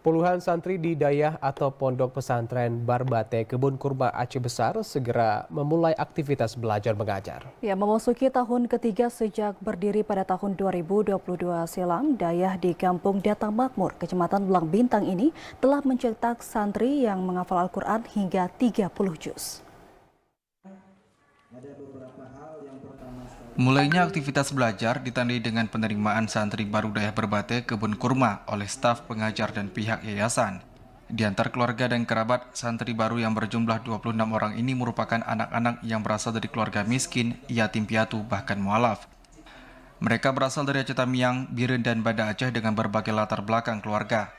Puluhan santri di Dayah atau Pondok Pesantren Barbate Kebun Kurma Aceh Besar segera memulai aktivitas belajar mengajar. Ya, memasuki tahun ketiga sejak berdiri pada tahun 2022 silam, Dayah di Kampung Datang Makmur, Kecamatan Belang Bintang ini telah mencetak santri yang menghafal Al-Quran hingga 30 juz. Mulainya aktivitas belajar ditandai dengan penerimaan santri baru Dayah Barbate Kebun Kurma oleh staf pengajar dan pihak yayasan. Di antar keluarga dan kerabat, santri baru yang berjumlah 26 orang ini merupakan anak-anak yang berasal dari keluarga miskin, yatim piatu, bahkan mualaf. Mereka berasal dari Aceh Tamiang, Biren, dan Banda Aceh dengan berbagai latar belakang keluarga.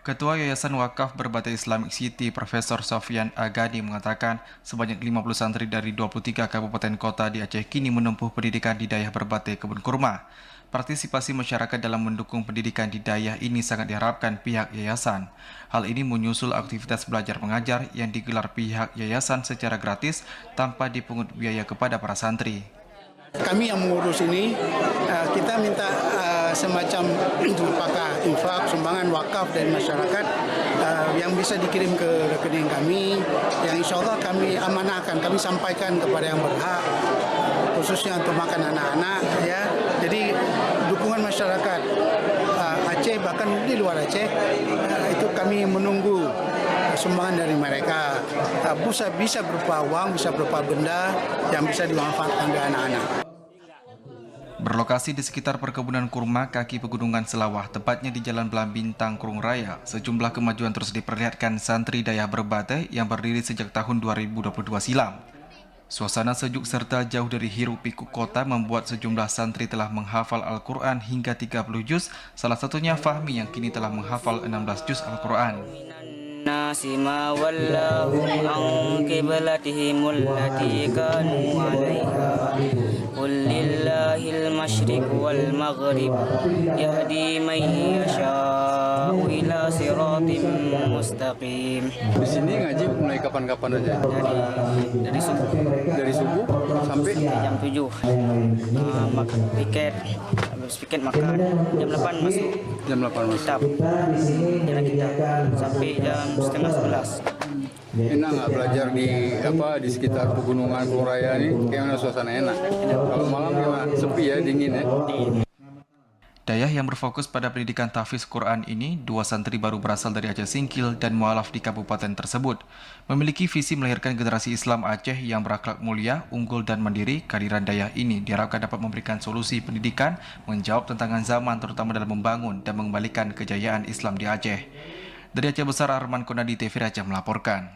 Ketua Yayasan Wakaf Barbate Islamic City, Profesor Sofyan Agadi mengatakan sebanyak 50 santri dari 23 kabupaten kota di Aceh kini menempuh pendidikan di Dayah Barbate Kebun Kurma. Partisipasi masyarakat dalam mendukung pendidikan di Dayah ini sangat diharapkan pihak yayasan. Hal ini menyusul aktivitas belajar mengajar yang digelar pihak yayasan secara gratis tanpa dipungut biaya kepada para santri. Kami yang mengurus ini, kita minta semacam apakah infak, sumbangan wakaf dari masyarakat yang bisa dikirim ke rekening kami, yang insya Allah kami amanahkan, kami sampaikan kepada yang berhak, khususnya untuk makan anak-anak. Ya. Jadi dukungan masyarakat Aceh, bahkan di luar Aceh, itu kami menunggu sumbangan dari mereka. Bisa berupa uang, bisa berupa benda yang bisa dimanfaatkan oleh anak-anak. Berlokasi di sekitar perkebunan kurma kaki pegunungan Selawah, tepatnya di Jalan Belang Bintang, Krung Raya, sejumlah kemajuan terus diperlihatkan santri Dayah Barbate yang berdiri sejak tahun 2022 silam. Suasana sejuk serta jauh dari hiruk pikuk kota membuat sejumlah santri telah menghafal Al-Quran hingga 30 juz, salah satunya Fahmi yang kini telah menghafal 16 juz Al-Quran. Nasi ma wallahu an qiblatihim allati kanu 'alaiha qul lillahil masyriq wal maghrib yahdi man yasha'u ila siratim mustaqim. Di sini ngaji mulai kapan-kapan aja? Dari subuh. Dari subuh sampai Jam 7. Makan piket, habis piket makan. Jam 8 masuk. jam 8 masuk. Kitab. Jalan kita sampai jam setengah 11. Enak nggak belajar di sekitar pegunungan Krung Raya ini? Kayak suasana enak. Kalau malam gimana? Sepi ya, dingin ya. Dayah yang berfokus pada pendidikan tahfiz Quran ini, dua santri baru berasal dari Aceh Singkil dan mualaf di kabupaten tersebut. Memiliki visi melahirkan generasi Islam Aceh yang berakhlak mulia, unggul dan mandiri. Kehadiran Dayah ini diharapkan dapat memberikan solusi pendidikan, menjawab tantangan zaman terutama dalam membangun dan mengembalikan kejayaan Islam di Aceh. Dari Aceh Besar, Arman Konadi, TV Aceh melaporkan.